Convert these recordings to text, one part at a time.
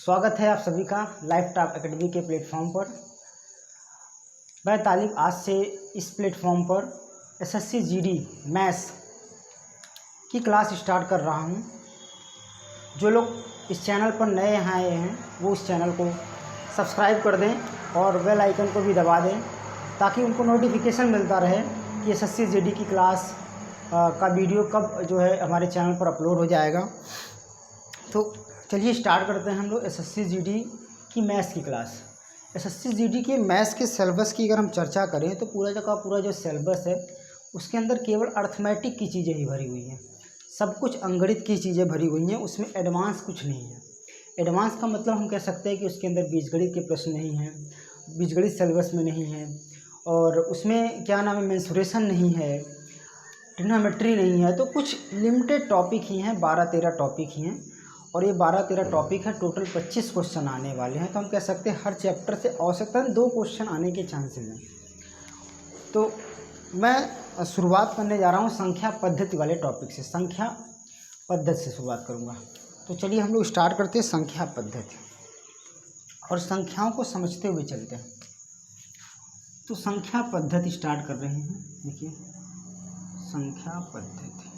स्वागत है आप सभी का लाइफ टॉप एकेडमी के प्लेटफॉर्म पर। मैं तालिब आज से इस प्लेटफॉर्म पर एसएससी जीडी मैथ्स की क्लास स्टार्ट कर रहा हूं। जो लोग इस चैनल पर नए आए हैं वो इस चैनल को सब्सक्राइब कर दें और बेल आइकन को भी दबा दें ताकि उनको नोटिफिकेशन मिलता रहे कि एसएससी जीडी की क्लास का वीडियो कब जो है हमारे चैनल पर अपलोड हो जाएगा। तो चलिए स्टार्ट करते हैं हम लोग एसएससी जीडी की मैथ्स की क्लास। एसएससी जीडी के मैथ्स के सिलेबस की अगर हम चर्चा करें तो पूरा जो सिलेबस है उसके अंदर केवल अर्थमेटिक की चीज़ें ही भरी हुई हैं। सब कुछ अंगणित की चीज़ें भरी हुई हैं, उसमें एडवांस कुछ नहीं है। एडवांस का मतलब हम कह सकते हैं कि उसके अंदर बीजगणित के प्रश्न नहीं हैं, बीजगणित सिलेबस में नहीं है, और उसमें क्या नाम है मेंसुरेशन नहीं है, ट्रिग्नोमेट्री नहीं है। तो कुछ लिमिटेड टॉपिक ही हैं, 12-13 टॉपिक ही हैं, और ये 12-13 टॉपिक है। टोटल 25 क्वेश्चन आने वाले हैं। तो हम कह सकते हैं हर चैप्टर से औसतन 2 क्वेश्चन आने के चांसेस हैं। तो मैं शुरुआत करने जा रहा हूँ संख्या पद्धति वाले टॉपिक से। संख्या पद्धति से शुरुआत करूँगा। तो चलिए हम लोग स्टार्ट करते हैं संख्या पद्धति और संख्याओं को समझते हुए चलते हैं। तो संख्या पद्धति स्टार्ट कर रहे हैं। देखिए संख्या पद्धति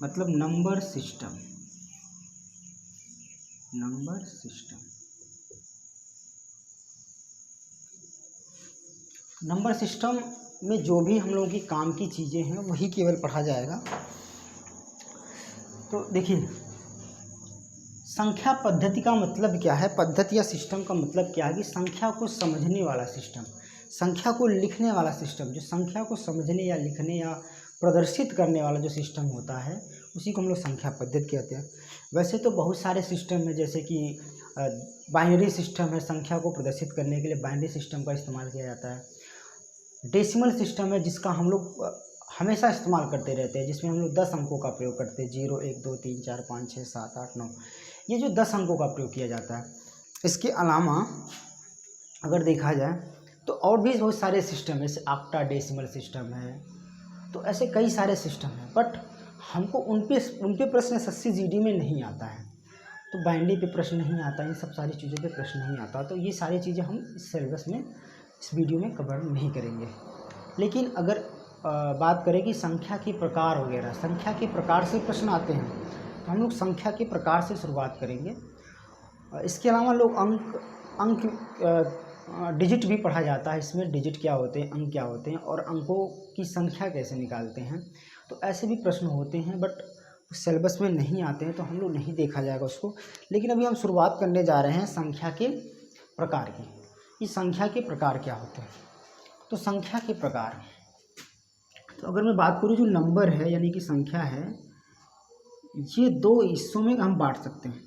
मतलब number system. Number system number system में जो भी हम लोगों की काम की चीज़ें हैं वही केवल पढ़ा जाएगा। तो देखिए संख्या पद्धति का मतलब क्या है, पद्धति या सिस्टम का मतलब क्या है कि संख्या को समझने वाला सिस्टम, संख्या को लिखने वाला सिस्टम, जो संख्या को समझने या लिखने या प्रदर्शित करने वाला जो सिस्टम होता है उसी को हम लोग संख्या पद्धति कहते हैं। वैसे तो बहुत सारे सिस्टम है, जैसे कि बाइनरी सिस्टम है, संख्या को प्रदर्शित करने के लिए बाइनरी सिस्टम का इस्तेमाल किया जाता है। डेसिमल सिस्टम है जिसका हम लोग हमेशा इस्तेमाल करते रहते हैं, जिसमें हम लोग 10 अंकों का प्रयोग करते हैं, 0 1 2 3 4 5 6 7 8 9, ये जो 10 अंकों का प्रयोग किया जाता है। इसके अलावा अगर देखा जाए तो और भी बहुत सारे सिस्टम है, जैसे ऑक्टा डेसिमल सिस्टम है। तो ऐसे कई सारे सिस्टम हैं, बट हमको उन पे प्रश्न एसएससी जीडी में नहीं आता है। तो बाइनरी पे प्रश्न नहीं आता, इन सब सारी चीज़ों पे प्रश्न नहीं आता। तो ये सारी चीज़ें हम इस सिलेबस में इस वीडियो में कवर नहीं करेंगे। लेकिन अगर बात करें कि संख्या के प्रकार वगैरह, संख्या के प्रकार से प्रश्न आते हैं तो हम लोग संख्या के प्रकार से शुरुआत करेंगे। इसके अलावा लोग अंक डिजिट भी पढ़ा जाता है। इसमें डिजिट क्या होते हैं, अंक क्या होते हैं, और अंकों की संख्या कैसे निकालते हैं। तो ऐसे भी प्रश्न होते हैं, बट सिलेबस में नहीं आते हैं तो हम लोग नहीं देखा जाएगा उसको। लेकिन अभी हम शुरुआत करने जा रहे हैं संख्या के प्रकार की। ये संख्या के प्रकार क्या होते हैं। तो संख्या के प्रकार, तो अगर मैं बात करूँ जो नंबर है यानी कि संख्या है, ये 2 हिस्सों में हम बांट सकते हैं।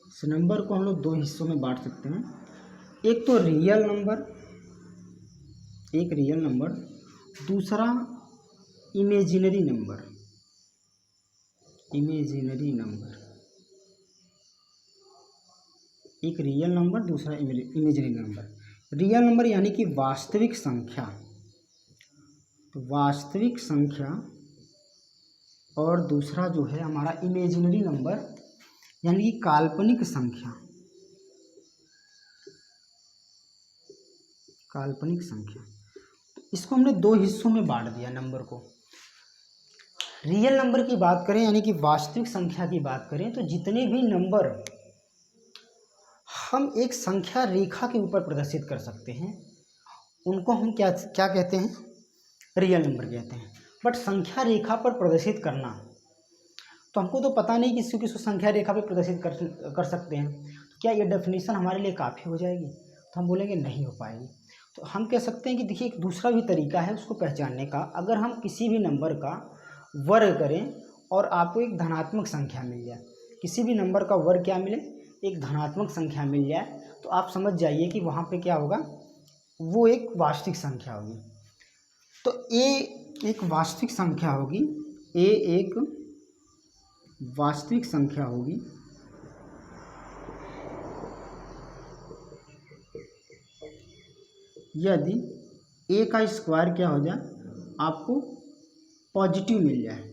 इस नंबर को हम लोग 2 हिस्सों में बांट सकते हैं। एक तो रियल नंबर, एक रियल नंबर, दूसरा इमेजिनरी नंबर। इमेजिनरी नंबर, एक रियल नंबर, दूसरा इमेजिनरी नंबर। रियल नंबर यानी कि वास्तविक संख्या, तो वास्तविक संख्या, और दूसरा जो है हमारा इमेजिनरी नंबर यानी कि काल्पनिक संख्या। काल्पनिक संख्या, इसको हमने 2 हिस्सों में बांट दिया नंबर को। रियल नंबर की बात करें यानी कि वास्तविक संख्या की बात करें तो जितने भी नंबर हम एक संख्या रेखा के ऊपर प्रदर्शित कर सकते हैं उनको हम क्या कहते हैं, रियल नंबर कहते हैं। बट संख्या रेखा पर प्रदर्शित करना, तो हमको तो पता नहीं किसी किसी संख्या रेखा पर प्रदर्शित कर सकते हैं, तो क्या ये डेफिनेशन हमारे लिए काफ़ी हो जाएगी? तो हम बोलेंगे नहीं हो पाएगी। तो हम कह सकते हैं कि देखिए एक दूसरा भी तरीका है उसको पहचानने का। अगर हम किसी भी नंबर का वर्ग करें और आपको एक धनात्मक संख्या मिल जाए, किसी भी नंबर का वर्ग क्या मिले, एक धनात्मक संख्या मिल जाए, तो आप समझ जाइए कि वहाँ पे क्या होगा, वो एक वास्तविक संख्या होगी। तो ए एक वास्तविक संख्या होगी, ए एक वास्तविक संख्या होगी। यदि ए का स्क्वायर क्या हो जाए, आपको पॉजिटिव मिल जाए,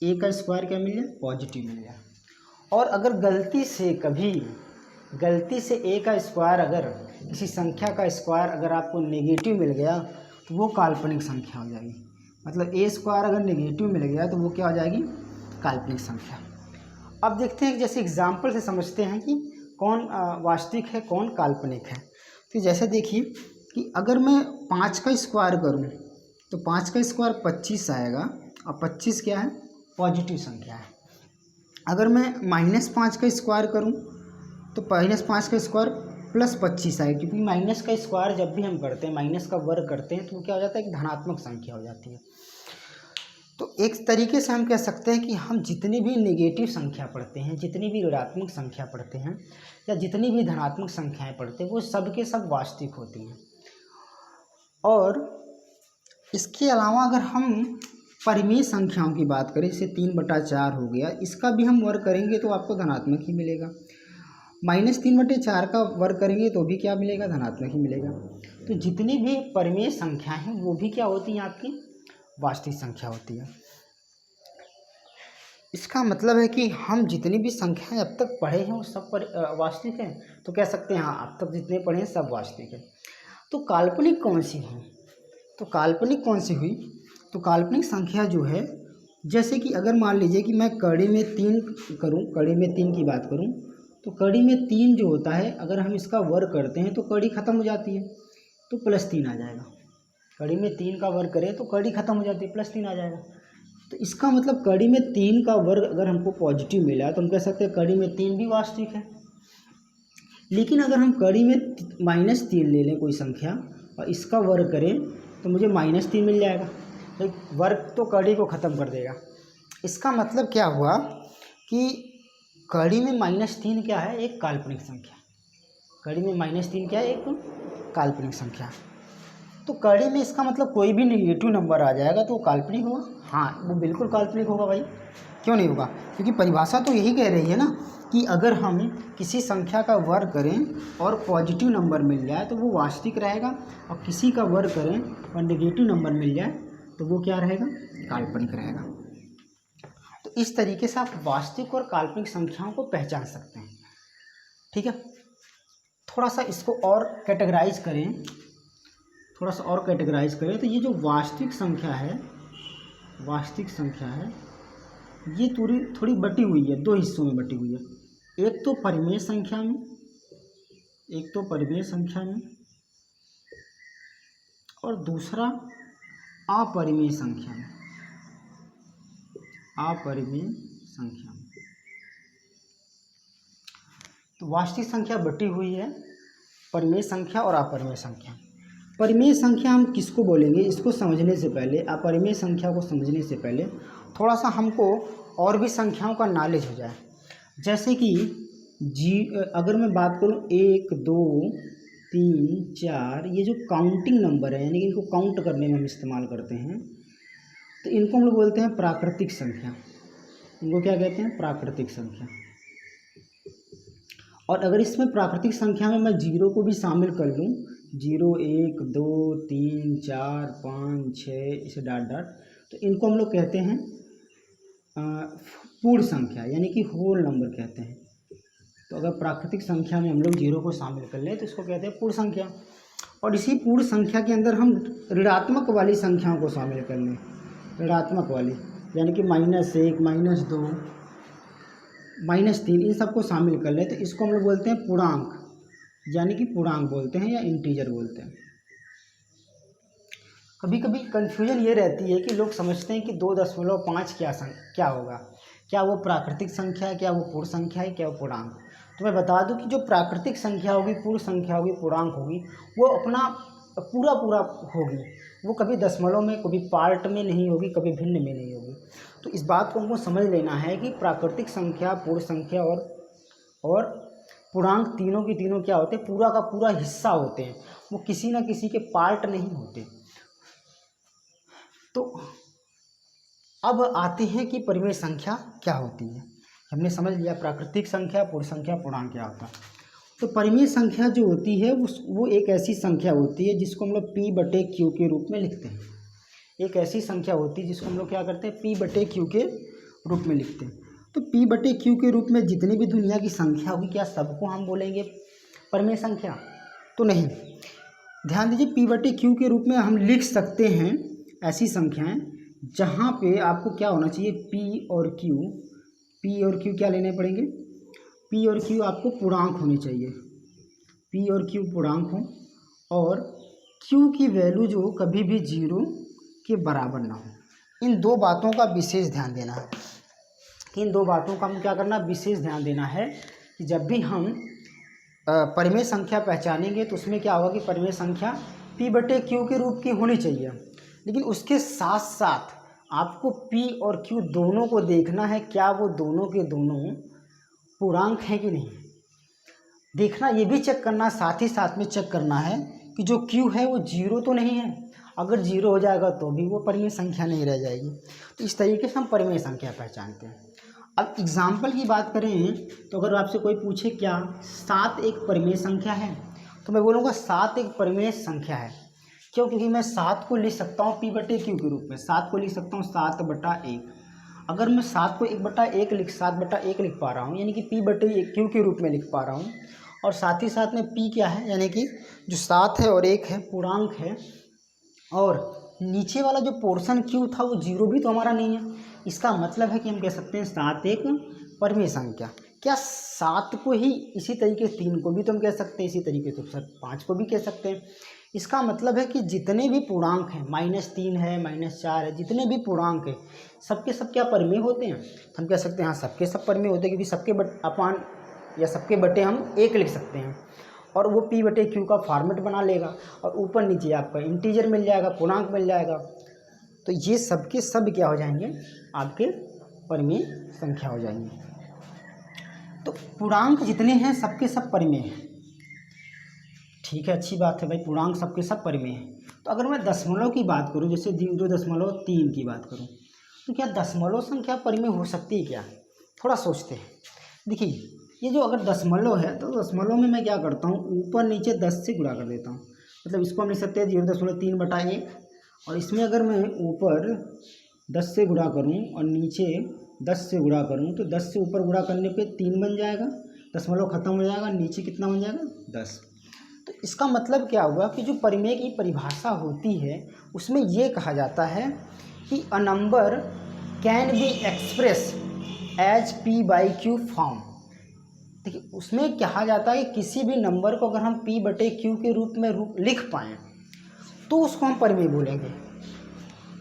ए का स्क्वायर क्या मिल जाए, पॉजिटिव मिल जाए। और अगर गलती से a का स्क्वायर, अगर किसी संख्या का स्क्वायर अगर आपको नेगेटिव मिल गया तो वो काल्पनिक संख्या हो जाएगी। मतलब a स्क्वायर अगर नेगेटिव मिल गया तो वो क्या हो जाएगी, काल्पनिक संख्या। अब देखते हैं, जैसे एग्जाम्पल से समझते हैं कि कौन वास्तविक है कौन काल्पनिक है। तो जैसे देखिए कि अगर मैं 5 का स्क्वायर करूं तो 5 का स्क्वायर 25 आएगा, और 25 क्या है, पॉजिटिव संख्या है। अगर मैं -5 का स्क्वायर करूं तो -5 का स्क्वायर +25 आएगा, क्योंकि माइनस का स्क्वायर जब भी हम करते हैं, माइनस का वर्ग करते हैं, तो वो क्या हो जाता है, एक धनात्मक संख्या हो जाती है। तो एक तरीके से हम कह सकते हैं कि हम जितनी भी नेगेटिव संख्या पढ़ते हैं, जितनी भी ऋणात्मक संख्या पढ़ते हैं, या जितनी भी धनात्मक संख्याएं पढ़ते हैं, वो सब के सब वास्तविक होती हैं। और इसके अलावा अगर हम परिमेय संख्याओं की बात करें, जैसे 3/4 हो गया, इसका भी हम वर्ग करेंगे तो आपको धनात्मक ही मिलेगा। -3/4 का वर्ग करेंगे तो भी क्या मिलेगा, धनात्मक ही मिलेगा। तो जितनी भी परिमेय संख्या हैं वो भी क्या होती हैं, आपकी वास्तविक संख्या होती है। इसका मतलब है कि हम जितनी भी संख्याएं अब तक पढ़े हैं वो सब वास्तविक हैं। तो कह सकते हैं हाँ, अब तक जितने पढ़े हैं सब वास्तविक है। तो काल्पनिक कौन सी हुई, तो काल्पनिक कौन सी हुई, तो काल्पनिक संख्या जो है, जैसे कि अगर मान लीजिए कि मैं कड़ी में 3 करूं, कड़ी में 3 की बात करूं, तो कड़ी में 3 जो होता है, अगर हम इसका वर्ग करते हैं तो कड़ी खत्म हो जाती है, तो +3 आ जाएगा। कड़ी में 3 का वर्ग करें तो कड़ी खत्म हो जाती है, +3 आ जाएगा। तो इसका मतलब कड़ी में 3 का वर्ग अगर हमको पॉजिटिव मिला तो हम कह सकते हैं कड़ी में 3 भी वास्तविक है। लेकिन अगर हम कड़ी में -3 ले लें कोई संख्या और इसका वर्ग करें तो मुझे -3 मिल जाएगा। तो वर्ग तो कड़ी को ख़त्म कर देगा। इसका मतलब क्या हुआ कि कड़ी में -3 क्या है, एक काल्पनिक संख्या। कड़ी में -3 क्या है, एक काल्पनिक संख्या। तो कड़ी में इसका मतलब कोई भी नेगेटिव नंबर आ जाएगा तो वो काल्पनिक होगा। हाँ, वो बिल्कुल काल्पनिक होगा भाई, क्यों नहीं होगा, क्योंकि परिभाषा तो यही कह रही है ना कि अगर हम किसी संख्या का वर्ग करें और पॉजिटिव नंबर मिल जाए तो वो वास्तविक रहेगा, और किसी का वर्ग करें और नेगेटिव नंबर मिल जाए तो वो क्या रहेगा, काल्पनिक रहेगा। तो इस तरीके से आप वास्तविक और काल्पनिक संख्याओं को पहचान सकते हैं। ठीक है, थोड़ा सा इसको और कैटेगराइज करें, तो ये जो वास्तविक संख्या है, ये थोड़ी बटी हुई है, 2 हिस्सों में बटी हुई है। एक तो परिमेय संख्या में, और दूसरा अपरिमेय संख्या में। तो वास्तविक संख्या बटी हुई है, परिमेय संख्या और अपरिमेय संख्या। परिमेय संख्या हम किसको बोलेंगे, इसको समझने से पहले, अपरिमेय संख्या को समझने से पहले थोड़ा सा हमको और भी संख्याओं का नॉलेज हो जाए। जैसे कि अगर मैं बात करूं 1, 2, 3, 4, ये जो काउंटिंग नंबर है, यानी कि इनको काउंट करने में हम इस्तेमाल करते हैं, तो इनको हम लोग बोलते हैं प्राकृतिक संख्या। इनको क्या कहते हैं, प्राकृतिक संख्या। और अगर इसमें प्राकृतिक संख्या में मैं 0 को भी शामिल कर लूँ, 0, 1, 2, 3, 4, 5, 6, इसे डॉट, तो इनको हम लोग कहते हैं पूर्ण संख्या, यानी कि होल नंबर कहते हैं। तो अगर प्राकृतिक संख्या में हम लोग 0 को शामिल कर लें तो इसको कहते हैं पूर्ण संख्या। और इसी पूर्ण संख्या के अंदर हम ऋणात्मक वाली संख्याओं को शामिल कर लें, ऋणात्मक वाली, यानी कि -1, -2, -3, इन सबको शामिल कर लें तो इसको हम लोग बोलते हैं पूर्णांक, यानी कि पूर्णांक बोलते हैं या इंटीजर बोलते हैं। कभी कभी कन्फ्यूजन ये रहती है कि लोग समझते हैं कि 2.5 क्या होगा, क्या वो प्राकृतिक संख्या है, क्या वो पूर्ण संख्या है, क्या वो पूर्णांक। तो मैं बता दूं कि जो प्राकृतिक संख्या होगी, पूर्ण संख्या होगी, पूर्णांक होगी, वो अपना पूरा होगी। वो कभी दशमलव में, कभी पार्ट में नहीं होगी, कभी भिन्न में नहीं होगी। तो इस बात को हमको समझ लेना है कि प्राकृतिक संख्या, पूर्ण संख्या और पूर्णांक तीनों की तीनों क्या होते हैं, पूरा का पूरा हिस्सा होते हैं। वो किसी न किसी के पार्ट नहीं होते। तो अब आते हैं कि परिमेय संख्या क्या होती है। हमने समझ लिया प्राकृतिक संख्या, पूर्ण संख्या, पूर्णांक क्या होता है। तो परिमेय संख्या जो होती है वो एक ऐसी संख्या होती है जिसको हम लोग P/Q के रूप में लिखते हैं। एक ऐसी संख्या होती है जिसको हम लोग क्या करते हैं, P/Q के रूप में लिखते हैं। तो P बटे Q के रूप में जितनी भी दुनिया की संख्या होगी, क्या सबको हम बोलेंगे परिमेय संख्या? तो नहीं। ध्यान दीजिए, P बटे Q के रूप में हम लिख सकते हैं ऐसी संख्याएं जहाँ पे आपको क्या होना चाहिए, P और Q क्या लेने पड़ेंगे? P और Q आपको पूर्णांक होने चाहिए, P और Q पूर्णांक हो, और Q की वैल्यू जो कभी भी 0 के बराबर ना हो। इन दो बातों का विशेष ध्यान देना है। इन दो बातों का हम क्या करना, विशेष ध्यान देना है कि जब भी हम परिमेय संख्या पहचानेंगे तो उसमें क्या होगा कि परिमेय संख्या P बटे Q के रूप की होनी चाहिए, लेकिन उसके साथ साथ आपको P और Q दोनों को देखना है, क्या वो दोनों के दोनों पूर्णांक हैं कि नहीं देखना, ये भी चेक करना, साथ ही साथ में चेक करना है कि जो Q है वो 0 तो नहीं है। अगर 0 हो जाएगा तो भी वो परिमेय संख्या नहीं रह जाएगी। तो इस तरीके से हम परिमेय संख्या पहचानते हैं। अब एग्जाम्पल की बात करें तो अगर आपसे कोई पूछे क्या 7 एक परिमेय संख्या है, तो मैं बोलूँगा 7 एक परिमेय संख्या है। क्यों? क्योंकि मैं 7 को लिख सकता हूँ P बटे Q के रूप में। 7 को लिख सकता हूँ 7/1। अगर मैं 7 को 7/1 लिख पा रहा हूँ, यानी कि P बटे Q के रूप में लिख पा रहा हूँ, और साथ ही साथ में P क्या है, यानी कि जो 7 है और 1 है पूर्णांक है, और नीचे वाला जो पोर्शन Q था वो 0 भी तो हमारा नहीं है। इसका मतलब है कि हम कह सकते हैं 7 एक परिमेय संख्या। क्या 7 को ही इसी तरीके से 3 को भी तो हम कह सकते हैं, इसी तरीके से सर 5 को भी कह सकते हैं। इसका मतलब है कि जितने भी पूर्णांक हैं, -3 है, -4 है, जितने भी पूर्णांक है सबके सब क्या परिमेय होते हैं? तो हम कह सकते हैं हाँ सबके सब परिमेय होते हैं, क्योंकि सबके बटे हम 1 लिख सकते हैं, और वो P बटे Q का फॉर्मेट बना लेगा, और ऊपर नीचे आपका इंटीजर मिल जाएगा, पूर्णांक मिल जाएगा। तो ये सबके सब क्या हो जाएंगे, आपके परिमेय संख्या हो जाएंगे। तो पूर्णांक जितने हैं सबके सब परिमेय हैं। ठीक है, अच्छी बात है भाई, पूर्णांक सबके सब परिमेय हैं। तो अगर मैं दशमलव की बात करूं, जैसे 0.3 की बात करूं, तो क्या दशमलव संख्या परिमेय हो सकती है क्या? थोड़ा सोचते हैं। देखिए, ये जो अगर दशमलव है तो दशमलव में मैं क्या करता हूँ, ऊपर नीचे 10 से गुणा कर देता हूँ। मतलब इसको हम लिख सकते हैं 0.3/1, और इसमें अगर मैं ऊपर 10 से गुणा करूँ और नीचे 10 से गुणा करूँ, तो 10 से ऊपर गुणा करने पे 3 बन जाएगा, दशमलव खत्म हो जाएगा, नीचे कितना बन जाएगा 10। तो इसका मतलब क्या हुआ कि जो परिमेय की परिभाषा होती है उसमें ये कहा जाता है कि a number can be express as P/Q form. देखिए, उसमें कहा जाता है कि किसी भी नंबर को अगर हम P बटे Q के रूप में लिख पाएँ तो उसको हम परिमेय बोलेंगे।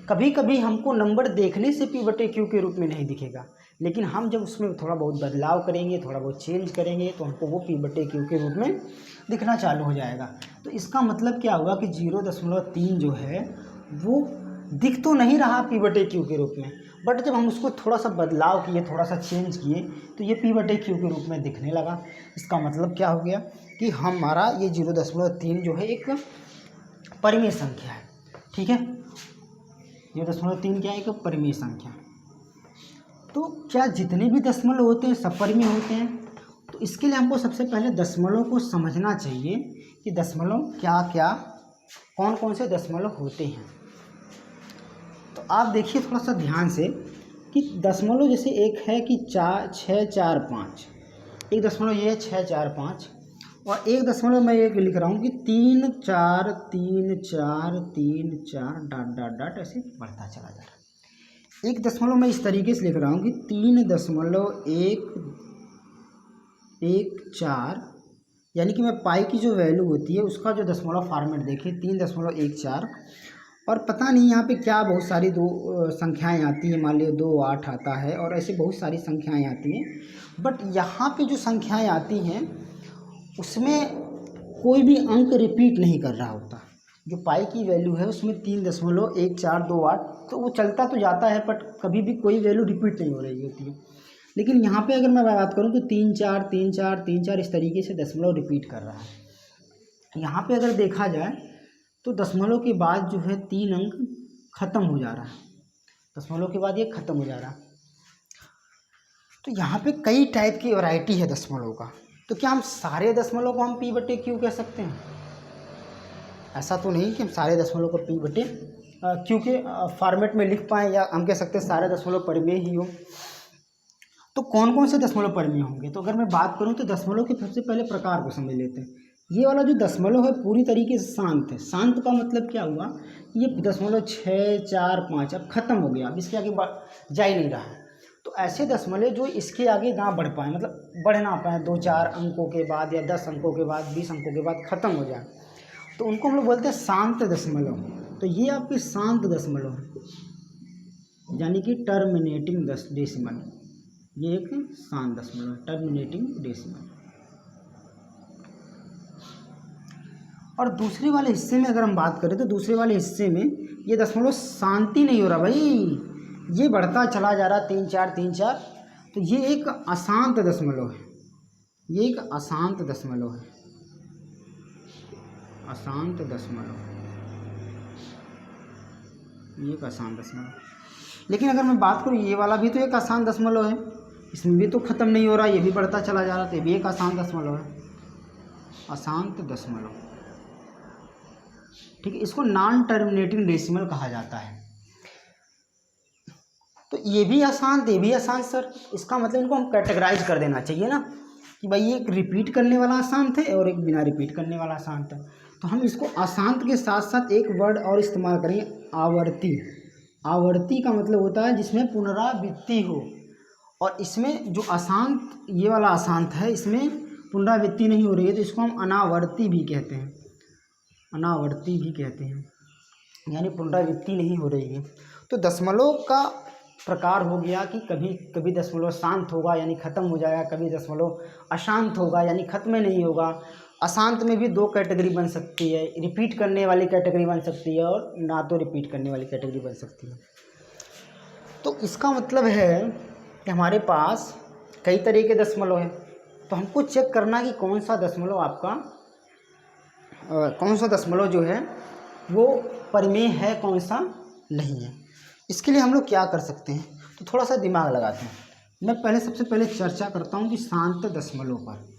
कभी कभी हमको नंबर देखने से P बटे Q के रूप में नहीं दिखेगा, लेकिन हम जब उसमें थोड़ा बहुत बदलाव करेंगे, थोड़ा बहुत चेंज करेंगे, तो हमको वो P बटे Q के रूप में दिखना चालू हो जाएगा। तो इसका मतलब क्या हुआ कि 0.3 जो है वो दिख तो नहीं रहा P बटे Q के रूप में, बट जब हम उसको थोड़ा सा बदलाव किए, थोड़ा सा चेंज किए, तो ये P बटे Q के रूप में दिखने लगा। इसका मतलब क्या हो गया कि हमारा ये 0.3 जो है एक परिमेय संख्या है। ठीक है, 0.3 क्या है, एक परिमेय संख्या। तो क्या जितने भी दशमलव होते हैं सब परिमेय होते हैं? तो इसके लिए हमको सबसे पहले दशमलव को समझना चाहिए कि दशमलव क्या क्या, कौन कौन से दशमलव होते हैं। तो आप देखिए थोड़ा सा ध्यान से कि दशमलव जैसे एक है कि 6, 4, 5, एक दशमलव ये है 6, 4, 5, और एक दशमलव मैं ये लिख रहा हूँ कि 3, 4, 3, 4, 3, 4 डॉट डॉट डॉट ऐसे बढ़ता चला जा रहा है। एक दशमलव मैं इस तरीके से लिख रहा हूँ कि 3.114, यानी कि मैं पाई की जो वैल्यू होती है उसका जो दशमलव फॉर्मेट देखिए 3.14, और पता नहीं यहाँ पे क्या बहुत सारी संख्याएं आती हैं, मान लीजिए 2, 8 आता है, और ऐसे बहुत सारी संख्याएं आती हैं। बट यहाँ पे जो संख्याएं आती हैं उसमें कोई भी अंक रिपीट नहीं कर रहा होता। जो पाई की वैल्यू है उसमें 3.1428, तो वो चलता तो जाता है, बट कभी भी कोई वैल्यू रिपीट नहीं हो रही होती है। लेकिन यहाँ पे अगर मैं बात करूँ तो 3, 4, 3, 4, 3, 4 इस तरीके से दशमलव रिपीट कर रहा है। यहाँ पे अगर देखा जाए तो दशमलव के बाद जो है 3 अंक खत्म हो जा रहा है, दशमलव के बाद ये खत्म हो जा रहा है। तो यहाँ पे कई टाइप की वैरायटी है दशमलव का। तो क्या हम सारे दशमलव को हम P बटे Q कह सकते हैं? ऐसा तो नहीं कि हम सारे दशमलव को P बटे Q के फॉर्मेट में लिख पाएँ, या हम कह सकते हैं सारे दशमलव परिमेय ही हो। तो कौन कौन से दशमलव परिमेय होंगे? तो अगर मैं बात करूं तो दशमलव के सबसे पहले प्रकार को समझ लेते हैं। ये वाला जो दशमलव है पूरी तरीके से शांत है। शांत का मतलब क्या हुआ? ये 0.645 अब खत्म हो गया, अब इसके आगे जा ही नहीं रहा है। तो ऐसे दशमलव जो इसके आगे ना बढ़ पाए, मतलब बढ़ ना पाए 2-4 अंकों के बाद या 10 अंकों के बाद 20 अंकों के बाद खत्म हो जाए, तो उनको हम लोग बोलते हैं शांत दशमलव। तो ये आपके शांत दशमलव है, यानी कि टर्मिनेटिंग डेसिमल। ये एक शांत दशमलव, टर्मिनेटिंग डेसिमल। और दूसरे वाले हिस्से में अगर हम बात करें तो दूसरे वाले हिस्से में ये दशमलव शांति नहीं हो रहा भाई, ये बढ़ता चला जा रहा 3-4। तो ये एक अशांत दशमलव है, ये एक अशांत दशमलव है, अशांत दशमलव, ये एक अशांत दशमलव। लेकिन अगर मैं बात करूँ ये वाला भी तो एक अशांत दशमलव है, इसमें भी तो ख़त्म नहीं हो रहा, ये भी बढ़ता चला जा रहा, तो ये भी एक अशांत दशमलव है, अशांत दशमलव। ठीक है, इसको नॉन टर्मिनेटिंग डेसिमल कहा जाता है। तो ये भी अशांत, ये भी अशांत सर, इसका मतलब इनको हम कैटेगराइज कर देना चाहिए ना कि भाई ये एक रिपीट करने वाला अशांत है और एक बिना रिपीट करने वाला अशांत है। तो हम इसको अशांत के साथ साथ एक वर्ड और इस्तेमाल करेंगे, आवर्ती। आवर्ती का मतलब होता है जिसमें पुनरावृत्ति हो, और इसमें जो अशांत, ये वाला अशांत है, इसमें पुनरावृत्ति नहीं हो रही है, तो इसको हम अनावर्ती भी कहते हैं, अनावर्ती भी कहते हैं, यानी पुनरावृत्ति नहीं हो रही है। तो दशमलव का प्रकार हो गया कि कभी कभी दशमलव शांत होगा यानी ख़त्म हो जाएगा, कभी दशमलव अशांत होगा यानी ख़त्म नहीं होगा। अशांत में भी 2 कैटेगरी बन सकती है, रिपीट करने वाली कैटेगरी बन सकती है और ना तो रिपीट करने वाली कैटेगरी बन सकती है। तो इसका मतलब है कि हमारे पास कई तरह के दशमलव हैं, तो हमको चेक करना कि कौन सा दशमलव आपका कौन सा दशमलव जो है वो परिमेय है, कौन सा नहीं है। इसके लिए हम लोग क्या कर सकते हैं, तो थोड़ा सा दिमाग लगाते हैं। मैं सबसे पहले चर्चा करता हूँ कि शांत दशमलव पर,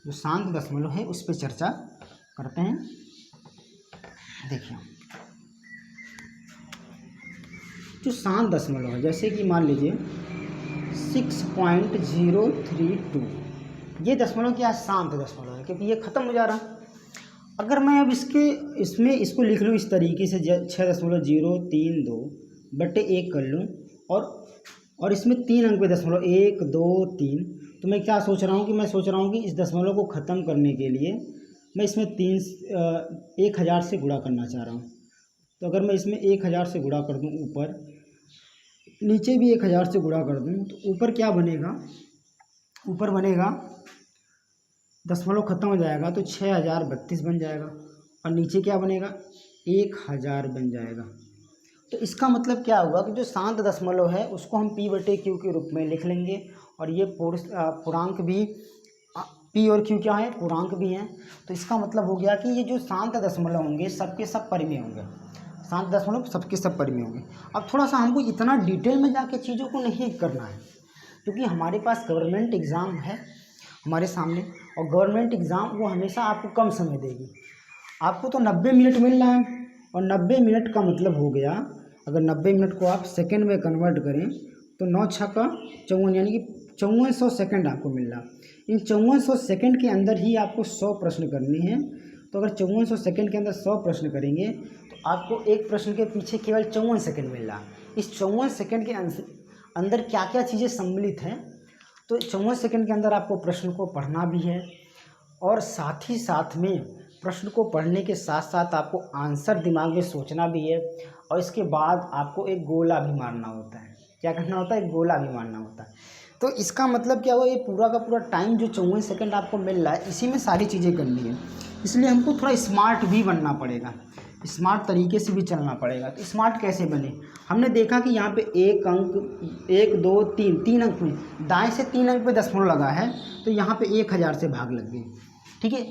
जो शांत दशमलव है उस पर चर्चा करते हैं। देखिए जो शांत दशमलव है, जैसे कि मान लीजिए 6.032, ये दशमलव क्या शांत दशमलव है क्योंकि ये ख़त्म हो जा रहा। अगर मैं अब इसको लिख लूँ इस तरीके से 6.032/1 कर लूँ और इसमें 3 अंक पे दशमलव 1, 2, 3, तो मैं क्या सोच रहा हूँ कि मैं सोच रहा हूँ कि इस दशमलव को ख़त्म करने के लिए मैं इसमें 1000 से गुणा करना चाह रहा हूँ। तो अगर मैं इसमें 1000 से गुणा कर दूँ, ऊपर नीचे भी 1000 से गुणा कर दूँ, तो ऊपर क्या बनेगा, ऊपर बनेगा दशमलव खत्म हो जाएगा तो 6032 बन जाएगा, और नीचे क्या बनेगा 1000 बन जाएगा। तो इसका मतलब क्या हुआ कि जो शांत दशमलव है उसको हम P/Q के रूप में लिख लेंगे, और ये पूर्णांक भी P और Q क्या है, पूर्णांक भी हैं। तो इसका मतलब हो गया कि ये जो शांत दशमलव होंगे सबके सब परिमेय होंगे, शांत दशमलव सबके सब परिमेय होंगे। अब थोड़ा सा हमको इतना डिटेल में जाके चीज़ों को नहीं करना है, क्योंकि हमारे पास गवर्नमेंट एग्ज़ाम है हमारे सामने, और गवर्नमेंट एग्ज़ाम वो हमेशा आपको कम समय देगी। आपको तो 90 मिनट मिल रहा है, और 90 मिनट का मतलब हो गया, अगर 90 मिनट को आप सेकंड में कन्वर्ट करें तो 9×6 = 54, यानी कि 5400 सेकंड आपको मिल रहा। इन 5400 सेकंड के अंदर ही आपको 100 प्रश्न करने हैं। तो अगर 5400 सेकंड के अंदर 100 प्रश्न करेंगे तो आपको एक प्रश्न के पीछे केवल 54 सेकंड मिल रहा। इस 54 सेकंड के अंदर क्या क्या चीज़ें सम्मिलित हैं, तो 54 सेकंड के अंदर आपको प्रश्न को पढ़ना भी है, और साथ ही साथ में प्रश्न को पढ़ने के साथ साथ आपको आंसर दिमाग में सोचना भी है, और इसके बाद आपको एक गोला भी मारना होता है। क्या करना होता है, एक गोला भी मारना होता है। तो इसका मतलब क्या हुआ, ये पूरा का पूरा टाइम जो 54 सेकंड आपको मिल रहा है इसी में सारी चीज़ें करनी है। इसलिए हमको थोड़ा स्मार्ट भी बनना पड़ेगा, स्मार्ट तरीके से भी चलना पड़ेगा। तो स्मार्ट कैसे बने, हमने देखा कि यहाँ पे 1 अंक 1, 2, 3 अंक में दाएं से 3 अंक पे दशमलव लगा है, तो यहाँ पे 1000 से भाग लग गए। ठीक है,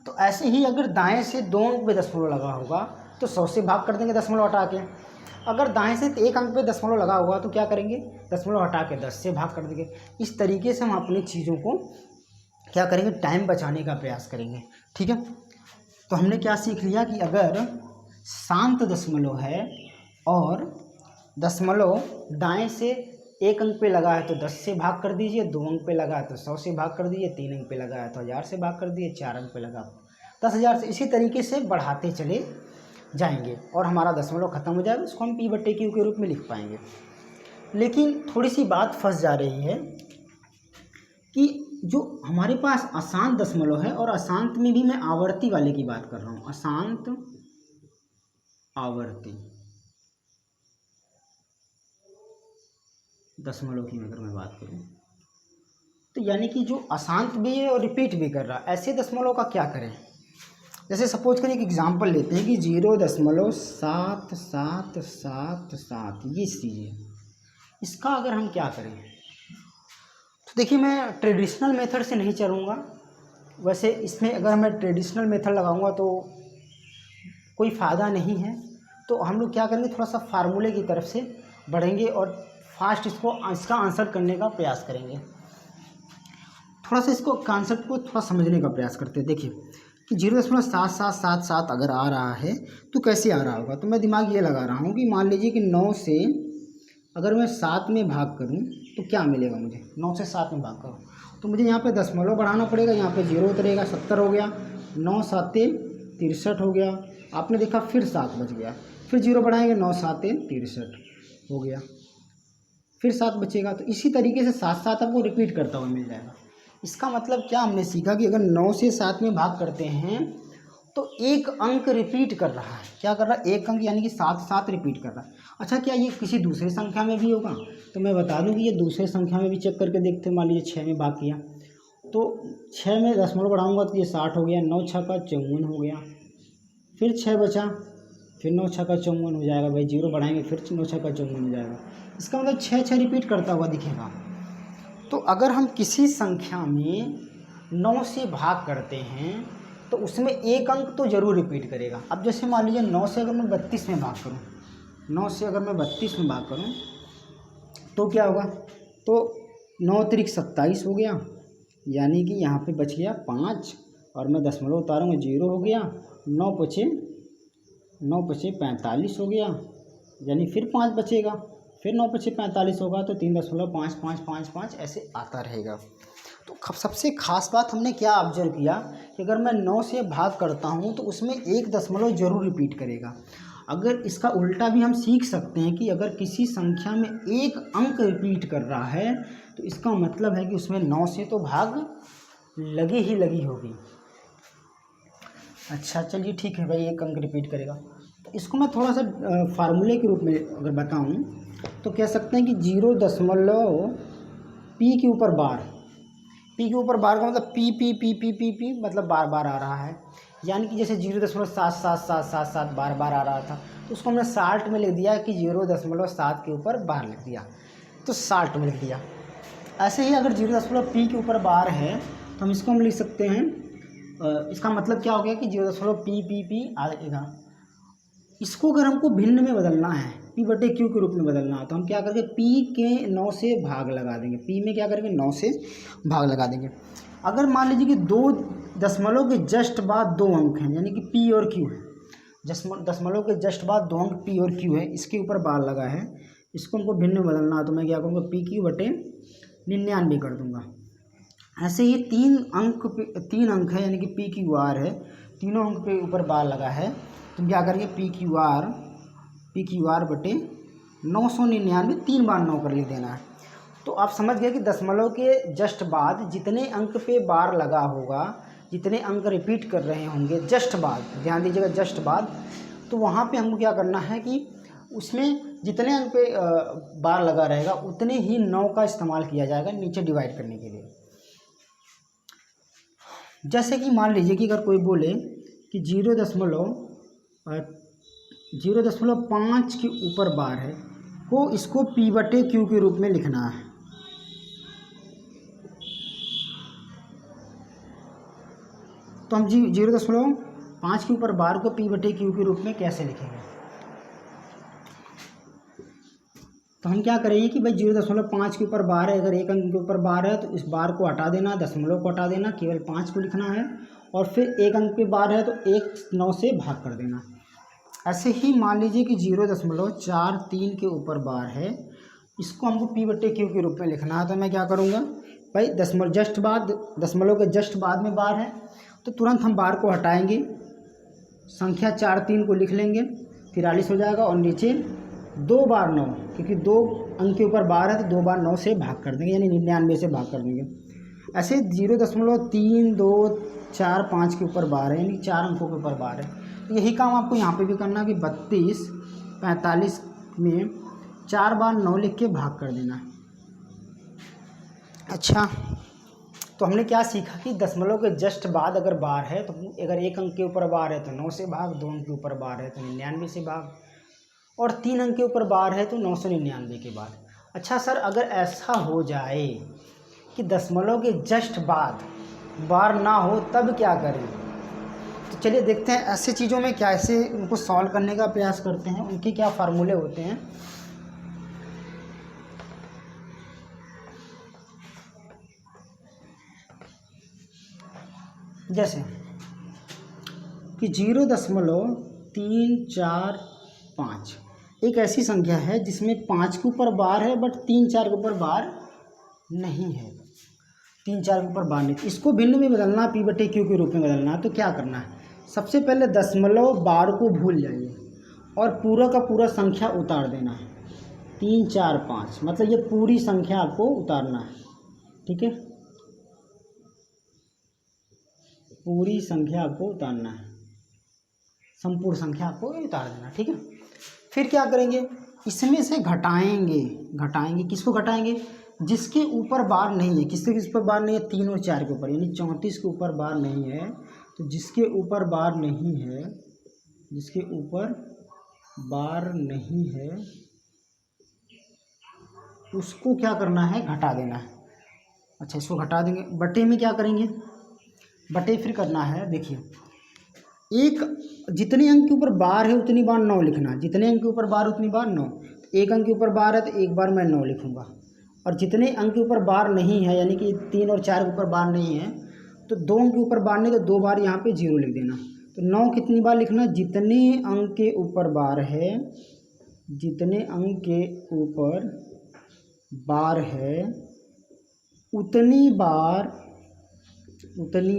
तो ऐसे ही अगर दाएं से 2 अंक पे दशमलव लगा होगा तो 100 से भाग कर देंगे दशमलव हटा के। अगर दाएं से 1 अंक पे दशमलव लगा होगा तो क्या करेंगे, दशमलव हटा के 10 से भाग कर देंगे। इस तरीके से हम अपनी चीज़ों को क्या करेंगे, टाइम बचाने का प्रयास करेंगे। ठीक है, तो हमने क्या सीख लिया कि अगर शांत दशमलव है और दशमलव दाएं से 1 अंक पे लगा है तो 10 से भाग कर दीजिए, 2 अंक पे लगा है तो 100 से भाग कर दीजिए, 3 अंक पे लगा है तो 1000 से भाग कर दीजिए, 4 अंक पे लगा 10,000 से। इसी तरीके से बढ़ाते चले जाएंगे और हमारा दशमलव खत्म हो जाएगा। इसको हम P/Q के रूप में लिख पाएंगे। लेकिन थोड़ी सी बात फंस जा रही है कि जो हमारे पास अशांत दशमलव है, और अशांत में भी मैं आवर्ती वाले की बात कर रहा हूँ, अशांत आवर्ती दशमलव की अगर मैं बात करूँ तो यानी कि जो अशांत भी है और रिपीट भी कर रहा है, ऐसे दशमलव का क्या करें। जैसे सपोज करिए एक एग्जांपल लेते हैं कि 0.7777 ये चीज़ है, इसका अगर हम क्या करें तो देखिए मैं ट्रेडिशनल मेथड से नहीं चलूँगा। वैसे इसमें अगर मैं ट्रेडिशनल मेथड लगाऊंगा तो कोई फ़ायदा नहीं है, तो हम लोग क्या करेंगे, थोड़ा सा फार्मूले की तरफ से बढ़ेंगे और फास्ट इसका आंसर करने का प्रयास करेंगे। थोड़ा सा इसको कॉन्सेप्ट को थोड़ा समझने का प्रयास करते हैं। देखिए कि 0.7777 अगर आ रहा है तो कैसे आ रहा होगा, तो मैं दिमाग ये लगा रहा हूँ कि मान लीजिए कि 9 से अगर मैं 7 में भाग करूँ तो क्या मिलेगा मुझे। 9 से 7 में भाग करूँ तो मुझे यहाँ पे दशमलव बढ़ाना पड़ेगा, यहाँ पे 0 उतरेगा, 70 हो गया, 9 7 63 हो गया। आपने देखा फिर 7 बच गया, फिर 0 बढ़ाएंगे, 9 7 63 हो गया, फिर 7 बचेगा। तो इसी तरीके से 7 7 आपको रिपीट करता हुआ मिल जाएगा। इसका मतलब क्या हमने सीखा कि अगर 9 से 7 में भाग करते हैं तो एक अंक रिपीट कर रहा है। क्या कर रहा है, एक अंक, यानी कि 7 7 रिपीट कर रहा है। अच्छा, क्या ये किसी दूसरी संख्या में भी होगा, तो मैं बता दूं कि ये दूसरे संख्या में भी चेक करके देखते हैं। मान लीजिए 6 में भाग किया तो 6 में दशमलव बढ़ाऊंगा तो ये 60 हो गया, 9 6 का 54 हो गया, फिर 6 बचा, फिर 9 6 का 54 हो जाएगा भाई, 0 बढ़ाएंगे फिर 9 6 का 54 हो जाएगा। इसका मतलब 6 6 रिपीट करता हुआ दिखेगा। तो अगर हम किसी संख्या में 9 से भाग करते हैं तो उसमें एक अंक तो ज़रूर रिपीट करेगा। अब जैसे मान लीजिए 9 से अगर मैं 32 में भाग करूं, 9 से अगर मैं 32 में भाग करूं तो क्या होगा, तो 9 त्रिक 27 हो गया, यानी कि यहाँ पे बच गया 5 और मैं दशमलव उतारूँगा 0 हो गया, 9 पचे 45 हो गया, यानी फिर 5 बचेगा, फिर 9 पचे 45 होगा तो 3.5555 ऐसे आता रहेगा। तो सबसे ख़ास बात हमने क्या ऑब्जर्व किया कि अगर मैं 9 से भाग करता हूं तो उसमें एक दशमलव जरूर रिपीट करेगा। अगर इसका उल्टा भी हम सीख सकते हैं कि अगर किसी संख्या में एक अंक रिपीट कर रहा है तो इसका मतलब है कि उसमें 9 से तो भाग लगी ही लगी होगी। अच्छा चलिए ठीक है भाई, एक अंक रिपीट करेगा। तो इसको मैं थोड़ा सा फार्मूले के रूप में अगर बताऊं तो कह सकते हैं कि 0. p के ऊपर बार, p के ऊपर बार का मतलब p मतलब बार बार आ रहा है। यानी कि जैसे 0.77777 बार बार आ रहा था तो उसको हमने 60 में लिख दिया कि 0.7 के ऊपर बार लिख दिया तो 60 में लिख दिया। ऐसे ही अगर 0.p के ऊपर बार है तो हम इसको लिख सकते हैं, इसका मतलब क्या हो गया कि 0.p आएगा। इसको अगर हमको भिन्न में बदलना है, P/Q के रूप में बदलना है, तो हम क्या करेंगे, P के 9 से भाग लगा देंगे। P में क्या करेंगे, 9 से भाग लगा देंगे। अगर मान लीजिए कि 2 दशमलव के जस्ट बाद 2 अंक हैं, यानी कि P और Q है, दशमलव के जस्ट बाद 2 अंक P और Q है, इसके ऊपर बार लगा है, इसको हमको भिन्न में बदलना है तो मैं क्या करूँगा, PQ/99 कर दूँगा। ऐसे ही 3 अंक है, यानी कि PQR है, तीनों अंक पे ऊपर बार लगा है तो क्या करेंगे, PQR/999, 3 बार 9 कर लिख देना है। तो आप समझ गए कि दशमलव के जस्ट बाद जितने अंक पे बार लगा होगा, जितने अंक रिपीट कर रहे होंगे जस्ट बाद, ध्यान दीजिएगा जस्ट बाद, तो वहाँ पे हमको क्या करना है कि उसमें जितने अंक पे बार लगा रहेगा उतने ही 9 का इस्तेमाल किया जाएगा नीचे डिवाइड करने के लिए। जैसे कि मान लीजिए कि अगर कोई बोले कि 0.5 के ऊपर बार है को इसको P/Q के रूप में लिखना है, तो हम 0.5 के ऊपर बार को P/Q के रूप में कैसे लिखेंगे। तो हम क्या करेंगे कि भाई 0.5 के ऊपर बार है, अगर एक अंक के ऊपर बार है तो इस बार को हटा देना, दशमलव को हटा देना, केवल 5 को लिखना है, और फिर एक अंक पे बार है तो 9 से भाग कर देना। ऐसे ही मान लीजिए कि 0.43 के ऊपर बार है इसको हमको पी बटे क्यू के रूप में लिखना है। तो मैं क्या करूँगा भाई, दशमलव के जस्ट बाद में बार है तो तुरंत हम बार को हटाएंगे, संख्या 4 3 को लिख लेंगे, 43 हो जाएगा। और नीचे 2 बार 9, क्योंकि 2 अंक के ऊपर बार है तो 2 बार 9 से भाग कर देंगे, यानी 99 से भाग कर देंगे। ऐसे 0.325 के ऊपर बार है, यानी 4 अंकों के ऊपर बार है। तो यही काम आपको यहाँ पे भी करना है कि 32 45 में 4 बार 9 लिख के भाग कर देना है। अच्छा, तो हमने क्या सीखा कि दशमलव के जस्ट बाद अगर बार है तो अगर 1 अंक के ऊपर बार है तो 9 से भाग, 2 अंक के ऊपर बार है तो 99 से भाग, और 3 अंक के ऊपर बार है तो 999 के बाद। अच्छा सर, अगर ऐसा हो जाए कि दशमलव के जस्ट बाद बार ना हो तब क्या करें? तो चलिए देखते हैं ऐसे चीज़ों में क्या, ऐसे उनको सॉल्व करने का प्रयास करते हैं, उनके क्या फार्मूले होते हैं। जैसे कि 0.345 एक ऐसी संख्या है जिसमें 5 के ऊपर बार है बट 3 4 के ऊपर बार नहीं है, 3 4 के ऊपर बार नहीं। इसको भिन्न में बदलना, पी बटे क्यू के रूप में बदलना है। तो क्या करना है, सबसे पहले दशमलव बार को भूल जाइए और पूरा का पूरा संख्या उतार देना है। 3 4 5 मतलब ये पूरी संख्या आपको उतारना है, ठीक है, पूरी संख्या आपको उतारना है, संपूर्ण संख्या आपको उतार देना, ठीक है। फिर क्या करेंगे, इसमें से घटाएंगे, किसको घटाएंगे, जिसके ऊपर बार नहीं है। किसके ऊपर बार नहीं है, 3 और 4 के ऊपर, यानी 34 के ऊपर बार नहीं है। तो जिसके ऊपर बार नहीं है, जिसके ऊपर बार नहीं है उसको क्या करना है, घटा देना है। अच्छा, इसको घटा देंगे। बटे में क्या करेंगे, बटे फिर करना है, देखिए एक जितने अंक के ऊपर बार है उतनी बार 9 लिखना, जितने अंक के ऊपर बार उतनी बार 9। एक अंक के ऊपर बार है तो एक बार मैं 9 लिखूँगा, और जितने अंक के ऊपर बार नहीं है, यानी कि 3 और 4 के ऊपर बार नहीं है तो 2 अंक के ऊपर बार नहीं तो 2 बार यहाँ पे 0 लिख देना। तो 9 कितनी बार लिखना, जितने अंक के ऊपर बार है, जितने अंक के ऊपर बार है उतनी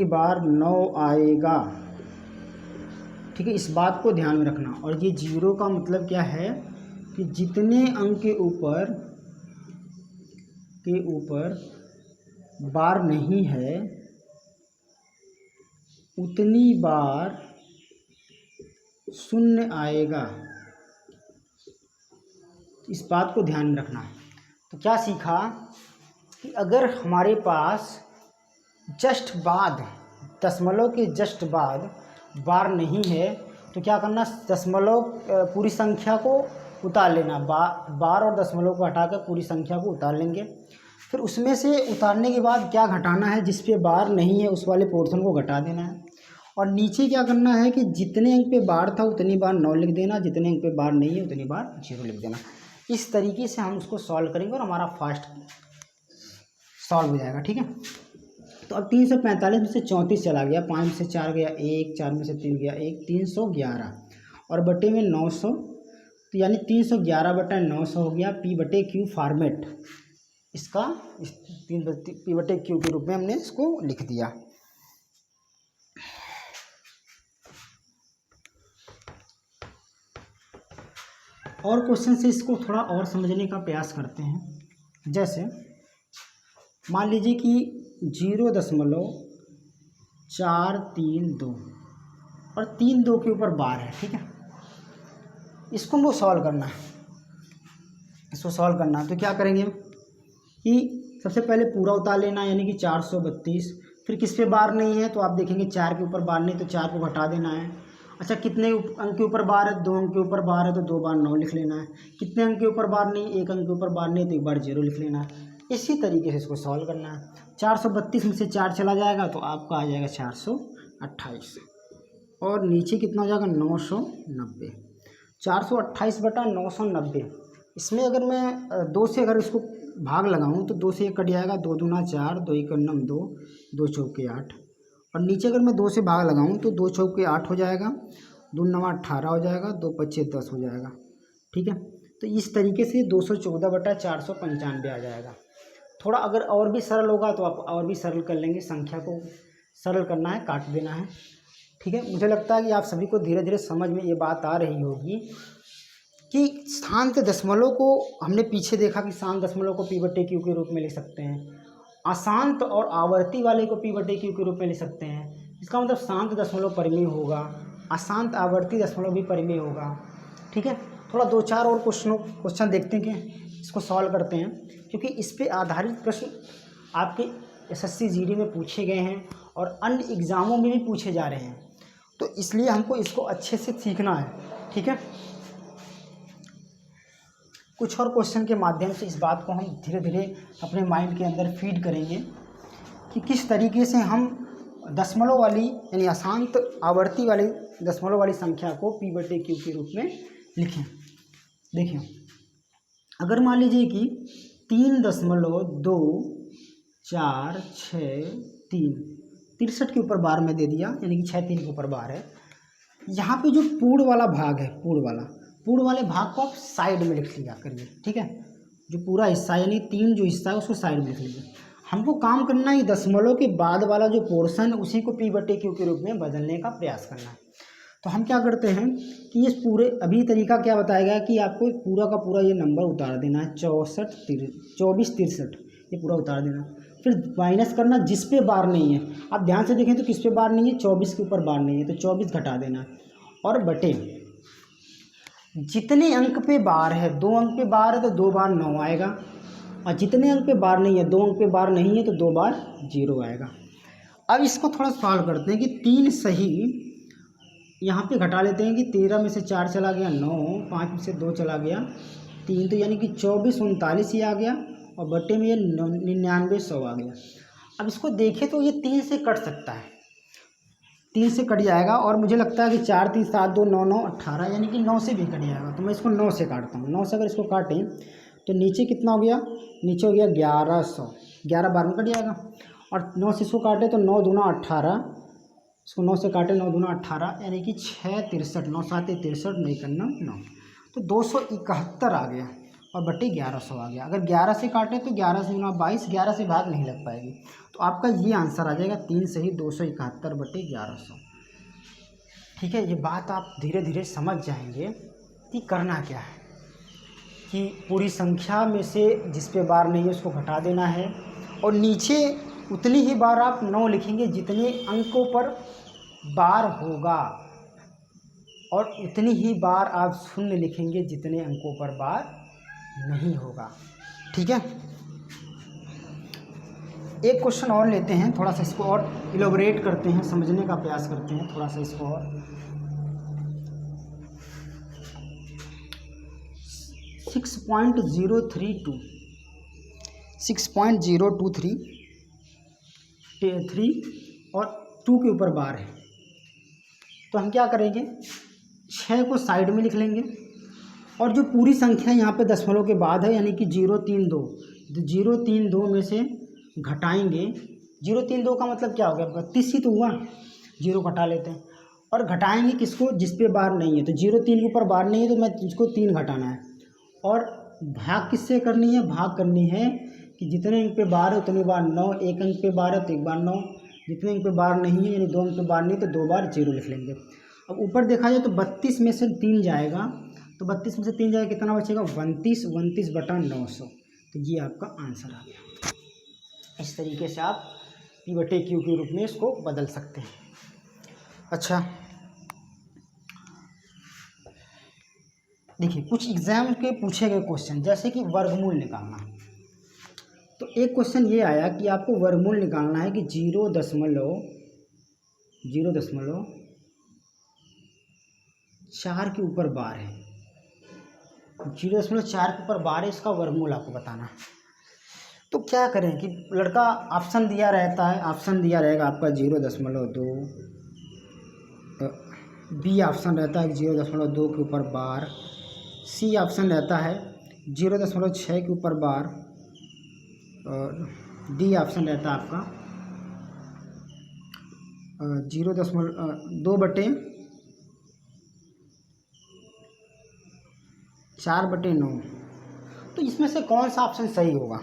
बार 9 आएगा, ठीक है। इस बात को ध्यान में रखना। और ये 0 का मतलब क्या है कि जितने अंक के ऊपर बार नहीं है उतनी बार शून्य आएगा, इस बात को ध्यान में रखना। तो क्या सीखा कि अगर हमारे पास जस्ट बाद, दशमलव के जस्ट बाद बार नहीं है तो क्या करना, दशमलव पूरी संख्या को उतार लेना, बार और दशमलव को हटाकर पूरी संख्या को उतार लेंगे। फिर उसमें से उतारने के बाद क्या घटाना है, जिस पे बार नहीं है उस वाले पोर्शन को घटा देना है। और नीचे क्या करना है कि जितने अंक पे बार था उतनी बार 9 लिख देना, जितने अंक पे बार नहीं है उतनी बार 0 लिख देना। इस तरीके से हम उसको सॉल्व करेंगे और हमारा फास्ट सॉल्व हो जाएगा, ठीक है। तो अब 345 में से 34 चला गया, 5 में से 4 गया 1, 4 में से 3 गया 1, 311, और बटे में 900, तो यानी 311 बटा 900 हो गया पी बटे क्यू फॉर्मेट। इसका पी बटे क्यू के रूप में हमने इसको लिख दिया। और क्वेश्चन से इसको थोड़ा और समझने का प्रयास करते हैं। जैसे मान लीजिए कि 0.432 और 32 के ऊपर बार है, ठीक है। इसको हमको सॉल्व करना है, तो क्या करेंगे कि सबसे पहले पूरा उतार लेना, यानी कि 432। फिर किस पे बार नहीं है तो आप देखेंगे 4 के ऊपर बार नहीं, तो 4 को घटा देना है। अच्छा, कितने अंक के ऊपर बार है, 2 अंक के ऊपर बार है तो 2 बार 9 लिख लेना है। कितने अंक के ऊपर बार नहीं, 1 अंक के ऊपर बार नहीं तो 1 बार 0 लिख लेना है। इसी तरीके से इसको सॉल्व करना है। 432 में से 4 चला जाएगा तो आपका आ जाएगा 428, और नीचे कितना हो जाएगा 990। 428 बटा 990, इसमें अगर मैं 2 से अगर इसको भाग लगाऊं तो 2 से 1 कट जाएगा, 2 दूना 4, 2 1 9 2, 2 चौके 8, और नीचे अगर मैं 2 से भाग लगाऊं तो 2 चौके 8 हो जाएगा, 2 9 18 हो जाएगा, 2 पच्चे 10 हो जाएगा, ठीक है। तो इस तरीके से 214/495 आ जाएगा। थोड़ा अगर और भी सरल होगा तो आप और भी सरल कर लेंगे, संख्या को सरल करना है, काट देना है। ठीक है, मुझे लगता है कि आप सभी को धीरे धीरे समझ में ये बात आ रही होगी कि शांत दशमलव को हमने पीछे देखा कि शांत दशमलव को P/Q के रूप में लिख सकते हैं, अशांत और आवर्ती वाले को P/Q के रूप में लिख सकते हैं। इसका मतलब शांत दशमलव परिमेय होगा, अशांत आवर्ती दशमलव भी परिमेय होगा। ठीक है, थोड़ा 2-4 और क्वेश्चन देखते हैं कि इसको सॉल्व करते हैं, क्योंकि इस पे आधारित प्रश्न आपके SSC GD में पूछे गए हैं और अन्य एग्ज़ामों में भी पूछे जा रहे हैं, तो इसलिए हमको इसको अच्छे से सीखना है। ठीक है, कुछ और क्वेश्चन के माध्यम से इस बात को हम धीरे धीरे अपने माइंड के अंदर फीड करेंगे कि किस तरीके से हम दशमलव वाली यानी अशांत आवर्ती वाली दशमलव वाली संख्या को P/Q के रूप में लिखें। देखिए, अगर मान लीजिए कि 3.24663 63 के ऊपर बार में दे दिया, यानी कि 63 के ऊपर बार है। यहाँ पे जो पूर्ण वाला भाग है, पूर्ण वाले भाग को आप साइड में लिख लिया करिए। ठीक है, जो पूरा हिस्सा यानी 3 जो हिस्सा है उसको साइड में लिख लीजिए। हमको काम करना है दशमलव के बाद वाला जो पोर्शन है उसी को P/Q के रूप में बदलने का प्रयास करना है। तो हम क्या करते हैं कि ये पूरे अभी तरीका क्या बताया गया कि आपको पूरा का पूरा ये नंबर उतार देना है, 24 63 ये पूरा उतार देना, फिर माइनस करना जिस पे बार नहीं है। आप ध्यान से देखें तो किस पे बार नहीं है, 24 के ऊपर बार नहीं है, तो 24 घटा देना और बटे जितने अंक पे बार है, 2 अंक पे बार है तो 2 बार 9 आएगा, और जितने अंक पे बार नहीं है, 2 अंक पे बार नहीं है तो 2 बार 0 आएगा। अब इसको थोड़ा सॉल्व करते हैं कि 3 सही यहाँ पे घटा लेते हैं कि 13 में से 4 चला गया 9, 5 में से 2 चला गया 3, तो यानी कि 24 39 ही आ गया, और बटे में ये 99 100 आ गया। अब इसको देखें तो ये 3 से कट सकता है, 3 से कट जाएगा, और मुझे लगता है कि 4 3 7 2 9 9 18 यानी कि 9 से भी कट जाएगा। तो मैं इसको 9 से काटता हूँ। 9 से अगर इसको काटें तो नीचे कितना हो गया, नीचे हो गया 1100, 11 बार में कट जाएगा। और 9 से इसको काटे तो 9 दूना 18, इसको 9 से काटे 9 दूना 18 यानी कि 6 63, 9 7 63, 9 करना 9, तो 271 आ गया, और बटे 1100 आ गया। अगर 11 से काटे तो 11 से गुना 22, 11 से भाग नहीं लग पाएगी, तो आपका ये आंसर आ जाएगा 3 सही 271 बटे 1100। ठीक है, ये बात आप धीरे धीरे समझ जाएंगे कि करना क्या है, कि पूरी संख्या में से जिस पे बार नहीं है उसको घटा देना है, और नीचे उतनी ही बार आप 9 लिखेंगे जितने अंकों पर बार होगा, और उतनी ही बार आप 0 लिखेंगे जितने अंकों पर बार नहीं होगा। ठीक है, एक क्वेश्चन और लेते हैं, थोड़ा सा इसको और इलोबरेट करते हैं, समझने का प्रयास करते हैं थोड़ा सा इसको और। 6.032 6.023 और 2 के ऊपर बार है, तो हम क्या करेंगे, 6 को साइड में लिख लेंगे, और जो पूरी संख्या यहाँ पे दशमलव के बाद है यानी कि 032, तो 032 में से घटाएंगे। 032 का मतलब क्या हो गया, 32 ही तो हुआ, 0 घटा लेते हैं, और घटाएंगे किसको, जिस पे बार नहीं है। तो 0.3 के ऊपर बार नहीं है तो मैं इसको 3 घटाना है, और भाग किससे करनी है, भाग करनी है कि जितने अंक पे बार है उतने बार 9, एक अंक पे बार है तो एक बार 9, जितने अंक पे बार नहीं है यानी 2 अंक पे बार नहीं तो 2 बार 0 लिख लेंगे। अब ऊपर देखा जाए तो 32 में से 3 जाएगा, तो 32 में से 3 जाएगा, कितना बचेगा 29, 29 बटा 900, तो ये आपका आंसर आ गया। इस तरीके से आप P/Q के रूप में इसको बदल सकते हैं। अच्छा, देखिए कुछ एग्जाम के पूछे गए क्वेश्चन, जैसे कि वर्गमूल निकालना, तो एक क्वेश्चन ये आया कि आपको वर्गमूल निकालना है कि 0.4 के ऊपर बार है, 0.4 के ऊपर बार है, इसका वर्गमूल आपको बताना है। तो क्या करें कि लड़का ऑप्शन दिया रहता है, ऑप्शन दिया रहेगा आपका 0.2, बी ऑप्शन रहता है 0.2 के ऊपर बार, सी ऑप्शन रहता है 0.6 के ऊपर बार, और डी ऑप्शन रहता है आपका 0.2 बटे 4/9। तो इसमें से कौन सा ऑप्शन सही होगा?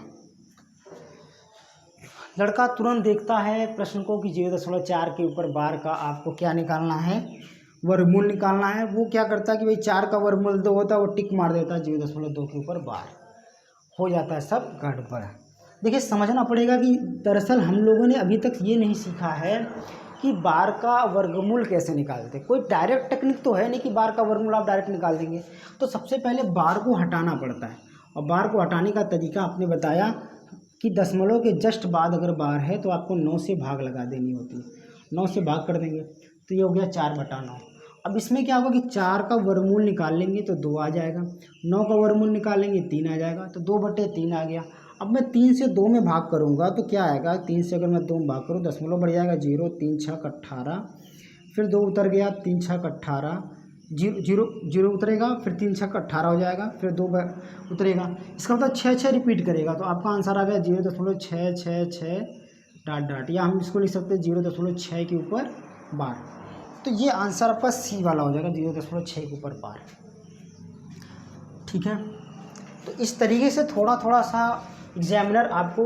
लड़का तुरंत देखता है प्रश्न को कि 0.4 के ऊपर बार का आपको क्या निकालना है, वर्गमूल निकालना है। वो क्या करता है कि भाई 4 का वर्गमूल 2 होता है, वो टिक मार देता है 0.2 के ऊपर बार, हो जाता है सब गड़बड़। देखिए समझना पड़ेगा कि दरअसल हम लोगों ने अभी तक ये नहीं सीखा है कि बार का वर्गमूल कैसे निकालते। कोई डायरेक्ट टेक्निक तो है नहीं कि बार का वर्गमूल आप डायरेक्ट निकाल देंगे। तो सबसे पहले बार को हटाना पड़ता है, और बार को हटाने का तरीका आपने बताया कि दशमलव के जस्ट बाद अगर बार है तो आपको 9 से भाग लगा देनी होती है। 9 से भाग कर देंगे तो ये हो गया 4/9। अब इसमें क्या होगा कि 4 का वर्गमूल निकाल लेंगे तो 2 आ जाएगा, 9 का वर्गमूल निकालेंगे 3 आ जाएगा, तो 2/3 आ गया। अब मैं 3 से 2 में भाग करूँगा तो क्या आएगा, 3 से अगर मैं 2 में भाग करूँ दशमलव बढ़ जाएगा 0, 3 6 18, फिर 2 उतर गया, 3 6 18, 0 उतरेगा, फिर 3 6 18 हो जाएगा, फिर 2 उतरेगा। इसका मतलब 6 रिपीट करेगा, तो आपका आंसर आ गया 0.666 डॉट डॉट, या हम इसको लिख सकते हैं 0.6 के ऊपर बार। तो ये आंसर आपका सी वाला हो जाएगा, 0.6 के ऊपर बार। ठीक है, तो इस तरीके से थोड़ा थोड़ा सा एग्जामिनर आपको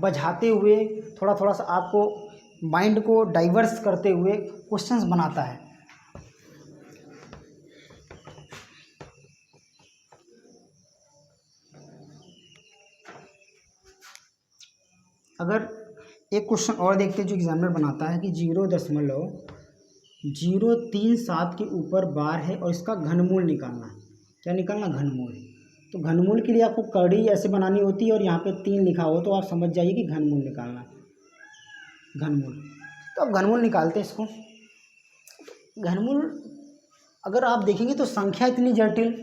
बझाते हुए, थोड़ा थोड़ा सा आपको माइंड को डाइवर्स करते हुए क्वेश्चंस बनाता है। अगर एक क्वेश्चन और देखते हैं जो एग्जामिनर बनाता है कि 0.037 के ऊपर बार है और इसका घनमूल निकालना है। क्या निकालना? घनमूल। तो घनमूल के लिए आपको कड़ी ऐसे बनानी होती है और यहाँ पे 3 लिखा हो तो आप समझ जाइए कि घनमूल निकालना है, घनमूल। तो अब घनमूल निकालते हैं इसको। घनमूल अगर आप देखेंगे तो संख्या इतनी जटिल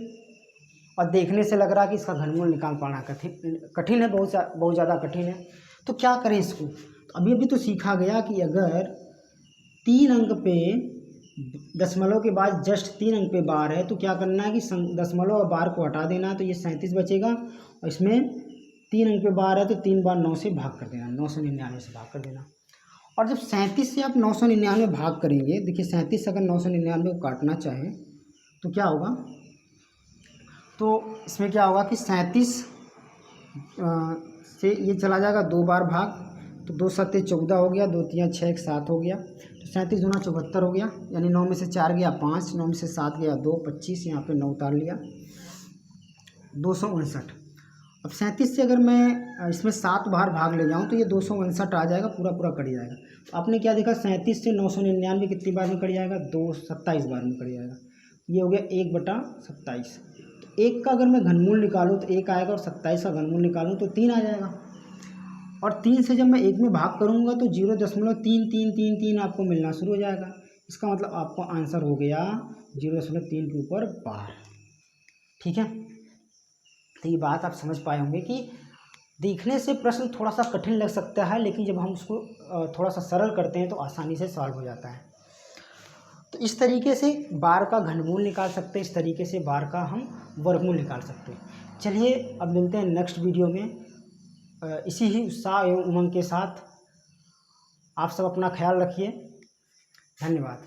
और देखने से लग रहा है कि इसका घनमूल निकाल पाना कठिन है, बहुत ज़्यादा कठिन है। तो क्या करें इसको? तो अभी तो सीखा गया कि अगर 3 अंक पे दशमलव के बाद जस्ट 3 अंक पे बार है तो क्या करना है कि दशमलव और बार को हटा देना है, तो ये 37 बचेगा। और इसमें 3 अंक पे बार है तो 3 बार 9 से भाग कर देना, 999 से भाग कर देना। और जब 37 से आप 999 भाग करेंगे, देखिए 37 अगर 999 को काटना चाहें तो क्या होगा, तो इसमें क्या होगा कि 37 से ये चला जाएगा 2 बार भाग, तो 2 7 14 हो गया, 2 3 6 1 7 हो गया, तो 37 दूना 74 हो गया, यानी 9 में से 4 गया 5, 9 में से 7 गया 2, 25, यहाँ पे 9 उतार लिया, 259। अब 37 से अगर मैं इसमें 7 बार भाग ले जाऊँ तो ये 259 आ जाएगा, पूरा कट जाएगा। तो आपने क्या देखा, 37 से 999 कितनी बार में कट जाएगा, 27 बार में कट जाएगा। ये हो गया 1/27। तो 1 का अगर मैं घनमूल निकालूँ तो 1 आएगा, और 27 का घनमूल निकालूँ तो 3 आ जाएगा। और 3 से जब मैं 1 में भाग करूँगा तो 0.3333 आपको मिलना शुरू हो जाएगा। इसका मतलब आपका आंसर हो गया 0.3 के ऊपर बार। ठीक है, तो ये बात आप समझ पाए होंगे कि देखने से प्रश्न थोड़ा सा कठिन लग सकता है, लेकिन जब हम उसको थोड़ा सा सरल करते हैं तो आसानी से सॉल्व हो जाता है। तो इस तरीके से बार का घनमूल निकाल सकते हैं, इस तरीके से बार का हम वर्गमूल निकाल सकते हैं। चलिए अब मिलते हैं नेक्स्ट वीडियो में इसी ही उत्साह एवं उमंग के साथ। आप सब अपना ख्याल रखिए। धन्यवाद।